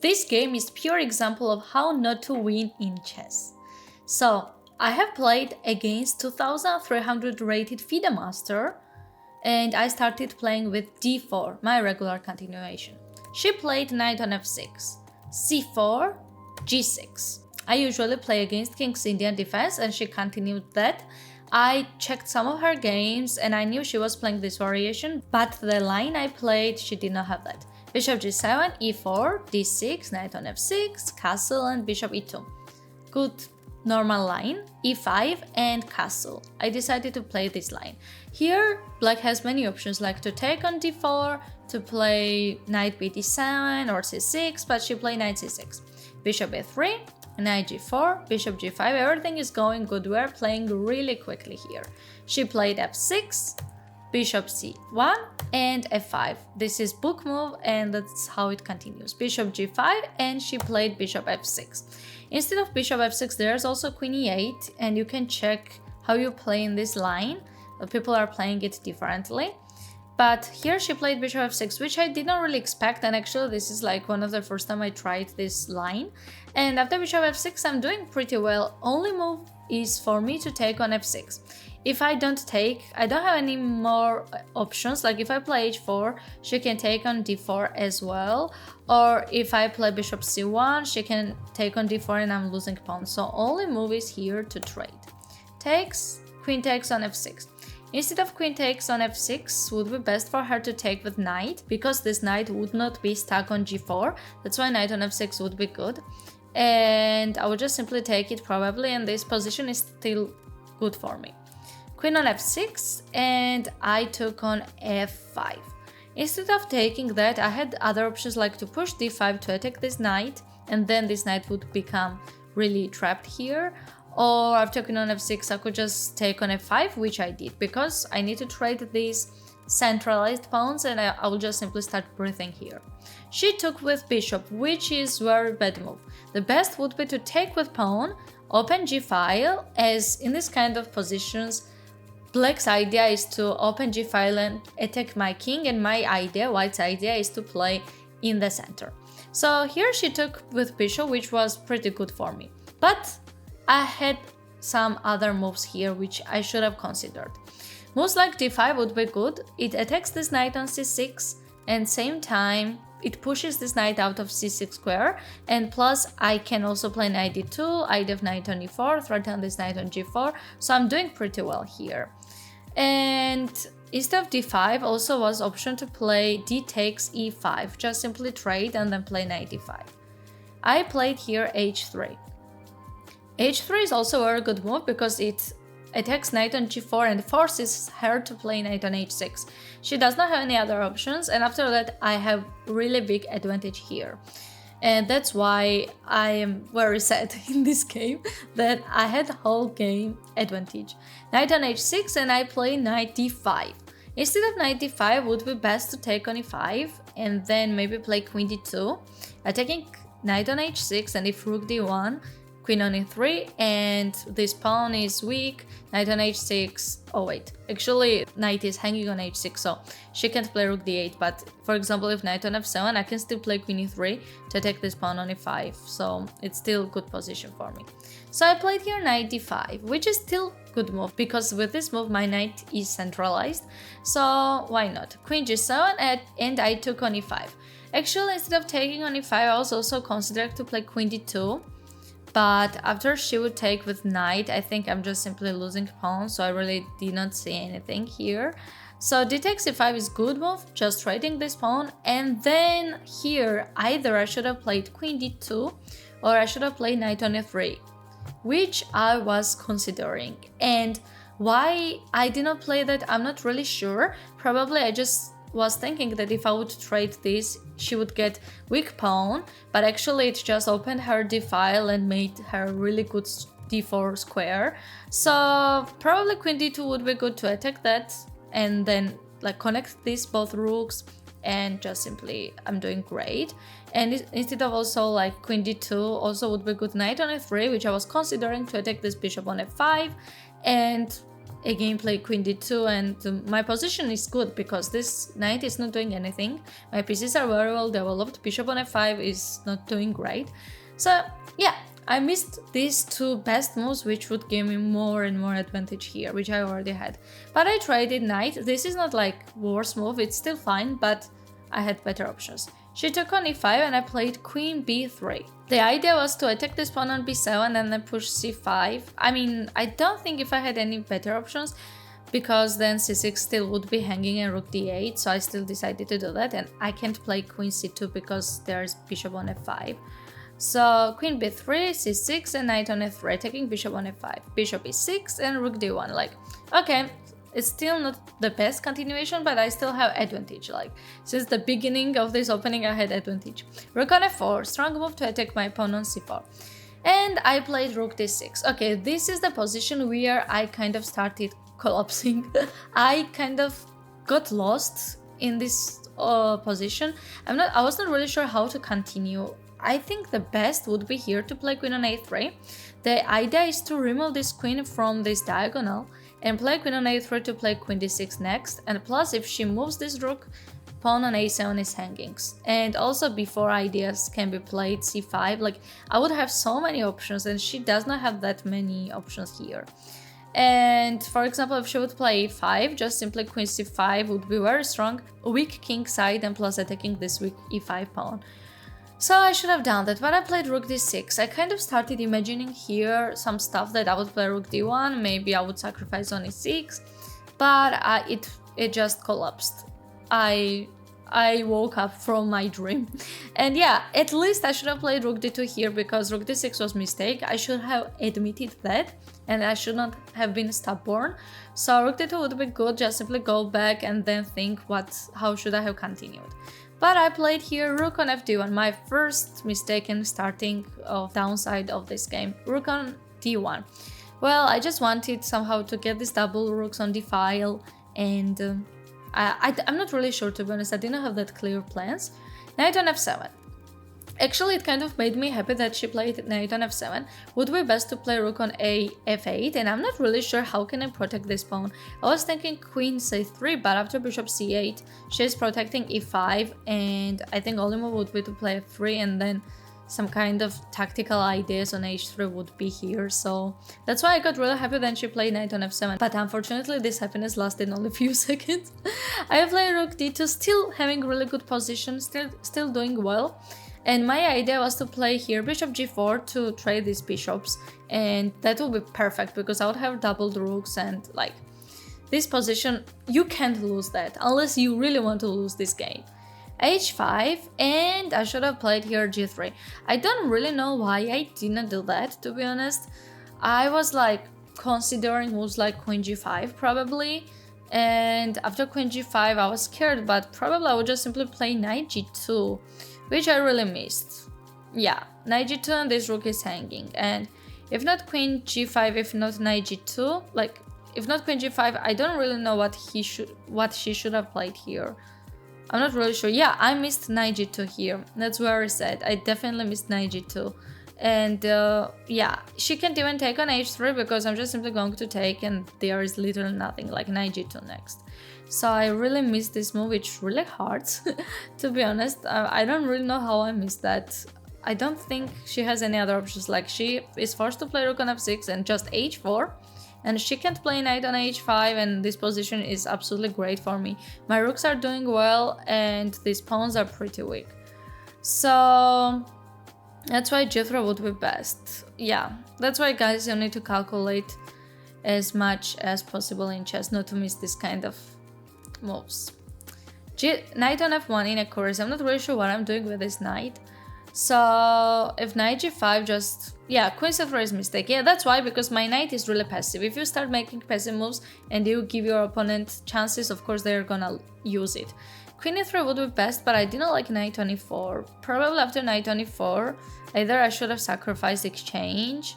This game is pure example of how not to win in chess. So, I have played against 2300 rated FIDE Master, and I started playing with d4, my regular continuation. She played knight on f6, c4, g6. I usually play against King's Indian defense, and she continued that. I checked some of her games and I knew she was playing this variation, but the line I played, she did not have that. Bishop g7, e4, d6, knight on f6, castle, and bishop e2. Good normal line, e5 and castle. I decided to play this line. Here, black has many options like to take on d4, to play knight bd7 or c6, but she played knight c6. Bishop a3, knight g4, bishop g5, everything is going good. We're playing really quickly here. She played f6, bishop c1 and f5. This is book move and that's how it continues. Bishop g5 and she played bishop f6. Instead of bishop f6 there's also queen e8 and you can check how you play in this line. People are playing it differently. But here she played bishop f6, which I did not really expect, and actually this is like one of the first time I tried this line. And after bishop f6 I'm doing pretty well. Only move is for me to take on f6. If I don't take, I don't have any more options. Like if I play h4, she can take on d4 as well. Or if I play bishop c1, she can take on d4 and I'm losing pawn. So only move is here to trade. Takes, queen takes on f6. Instead of queen takes on f6, would be best for her to take with knight, because this knight would not be stuck on g4. That's why knight on f6 would be good. And I would just simply take it probably, and this position is still good for me. Queen on f6, and I took on f5. Instead of taking that, I had other options like to push d5 to attack this knight, and then this knight would become really trapped here. Or after queen on f6, I could just take on f5, which I did, because I need to trade these centralized pawns and I will just simply start breathing here. She took with bishop, which is very bad move. The best would be to take with pawn, open g-file, as in this kind of positions, black's idea is to open g-file and attack my king, and my idea, white's idea, is to play in the center. So here she took with bishop, which was pretty good for me. But I had some other moves here which I should have considered. Moves like d5 would be good. It attacks this knight on c6 and same time it pushes this knight out of c6 square, and plus I can also play knight d2, I'd have knight on e4, threaten this knight on g4, so I'm doing pretty well here. And instead of d5 also was option to play d takes e5, just simply trade and then play knight d5. I played here h3. h3 is also a very good move because it attacks knight on g4 and forces her to play knight on h6. She does not have any other options, and after that I have really big advantage here. And that's why I am very sad in this game that I had whole game advantage. Knight on h6 and I play knight d5. Instead of knight d5 would be best to take on e5 and then maybe play queen d2, attacking knight on h6, and if rook d1, queen on e3, and this pawn is weak, knight on h6, oh wait, actually knight is hanging on h6, so she can't play rook d8, but for example if knight on f7, I can still play queen e3 to attack this pawn on e5, so it's still good position for me. So I played here knight d5, which is still good move, because with this move my knight is centralized, so why not? Queen g7 and I took on e5. Actually instead of taking on e5, I was also considering to play queen d2, but after she would take with knight, I think I'm just simply losing pawn, so I really did not see anything here. So d takes e5 is good move, just trading this pawn, and then here either I should have played queen d2 or I should have played knight on e3, which I was considering. And why I did not play that, I'm not really sure. Probably I just was thinking that if I would trade this, she would get weak pawn, but actually it just opened her d-file and made her really good d4 square. So probably queen d2 would be good to attack that and then like connect these both rooks, and just simply I'm doing great. And instead of also like queen d2 also would be good knight on f3, which I was considering to attack this bishop on f5, and again play queen d2, and my position is good because this knight is not doing anything. My pieces are very well developed. Bishop on f5 is not doing great. So yeah, I missed these two best moves, which would give me more and more advantage here, which I already had. But I traded knight. This is not like worst move, it's still fine, but I had better options. She took on e5 and I played queen b3. The idea was to attack this pawn on b7 and then push c5. I mean, I don't think if I had any better options, because then c6 still would be hanging and rook d8, so I still decided to do that, and I can't play queen c2 because there's bishop on f5. So queen b3, c6 and knight on f3, attacking bishop on f5, bishop e6 and rook d1. Like, okay, it's still not the best continuation, but I still have advantage. Like, since the beginning of this opening I had advantage. Rook on f4, strong move to attack my pawn on c4. And I played rook d6. Okay, this is the position where I kind of started collapsing. I kind of got lost in this position. I was not really sure how to continue. I think the best would be here to play queen on a3. The idea is to remove this queen from this diagonal and play queen on a3 to play queen d6 next, and plus if she moves this rook, pawn on a7 is hanging. And also before ideas can be played c5, like I would have so many options and she does not have that many options here. And for example, if she would play e5, just simply queen c5 would be very strong, weak king side and plus attacking this weak e5 pawn. So I should have done that, but I played rook d6. I kind of started imagining here some stuff that I would play rook d1, maybe I would sacrifice on e6, but it just collapsed. I woke up from my dream. And yeah, at least I should have played rook d2 here because rook d6 was a mistake. I should have admitted that and I should not have been stubborn. So rook d2 would be good, just simply go back and then think how should I have continued. But I played here rook on fd1, my first mistake in starting of downside of this game. Rook on d1. Well, I just wanted somehow to get these double rooks on the file, and I'm not really sure, to be honest. I didn't have that clear plans. Knight on f7. Actually, it kind of made me happy that she played knight on f7. Would be best to play rook on f8, and I'm not really sure how can I protect this pawn. I was thinking queen c3, but after bishop c8, she's protecting e5, and I think only move would be to play f3, and then some kind of tactical ideas on h3 would be here. So that's why I got really happy when she played knight on f7. But unfortunately, this happiness lasted only a few seconds. I played rook d2, still having really good position, still doing well. And my idea was to play here bishop g4 to trade these bishops, and that will be perfect because I would have doubled rooks, and like this position, you can't lose that unless you really want to lose this game. h5, and I should have played here g3. I don't really know why I didn't do that, to be honest. I was like considering moves like queen g5 probably, and after queen g5 I was scared, but probably I would just simply play knight g2, which I really missed. Yeah, knight g2 and this rook is hanging, and if not queen g5, if not knight g2, like if not queen g5, I don't really know what she should have played here. I'm not really sure. Yeah, I missed knight g2 here. That's very sad. I definitely missed knight g2. And yeah, she can't even take on h3 because I'm just simply going to take, and there is literally nothing, like knight g2 next. So I really missed this move, which really hurts, to be honest. I don't really know how I missed that. I don't think she has any other options, like she is forced to play rook on f6 and just h4. And she can't play knight on h5, and this position is absolutely great for me. My rooks are doing well, and these pawns are pretty weak. So that's why g3 would be best. Yeah, that's why, guys, you need to calculate as much as possible in chess, not to miss this kind of moves. Knight on f1 inaccuracy. I'm not really sure what I'm doing with this knight. So if knight g5, just yeah, queen c3 is mistake. Yeah, that's why, because my knight is really passive. If you start making passive moves and you give your opponent chances, of course they're gonna use it. Queen e3 would be best, but I didn't like knight on e4. Probably after knight on e4, either I should have sacrificed exchange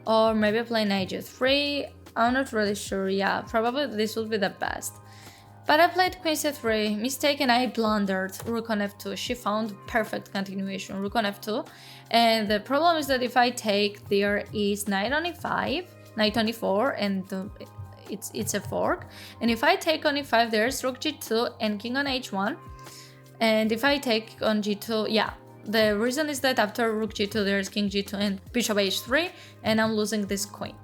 or maybe play knight g3. I'm not really sure. Yeah, probably this would be the best. But I played queen c3, mistake, and I blundered rook on f2. She found perfect continuation, rook on f2. And the problem is that if I take, there is knight on e5, knight on e4, and it's a fork. And if I take on e5, there's rook g2 and king on h1. And if I take on g2, yeah, the reason is that after rook g2 there's king g2 and bishop h3, and I'm losing this queen.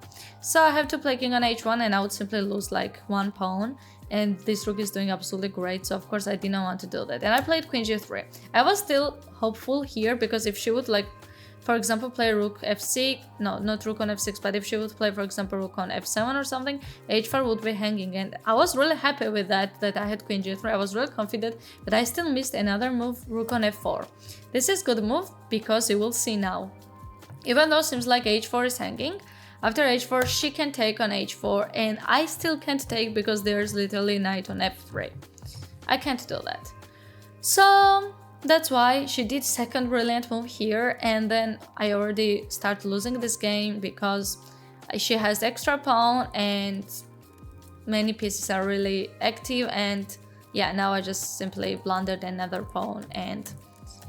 So I have to play king on h1, and I would simply lose like one pawn, and this rook is doing absolutely great, so of course I didn't want to do that. And I played queen g3. I was still hopeful here, because if she would, like, for example, play rook f6, no, not rook on f6, but if she would play, for example, rook on f7 or something, h4 would be hanging. And I was really happy with that I had queen g3. I was really confident, but I still missed another move, rook on f4. This is good move, because you will see now. Even though it seems like h4 is hanging, after h4 she can take on h4, and I still can't take because there's literally knight on f3. I can't do that. So that's why she did second brilliant move here, and then I already start losing this game because she has extra pawn and many pieces are really active, and yeah, now I just simply blundered another pawn and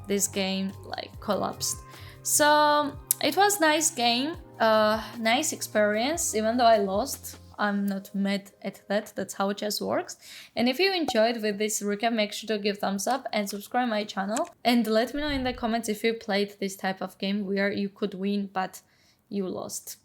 this game like collapsed. So it was nice game, nice experience, even though I lost. I'm not mad at that, that's how chess works. And if you enjoyed with this recap, make sure to give thumbs up and subscribe my channel. And let me know in the comments if you played this type of game where you could win but you lost.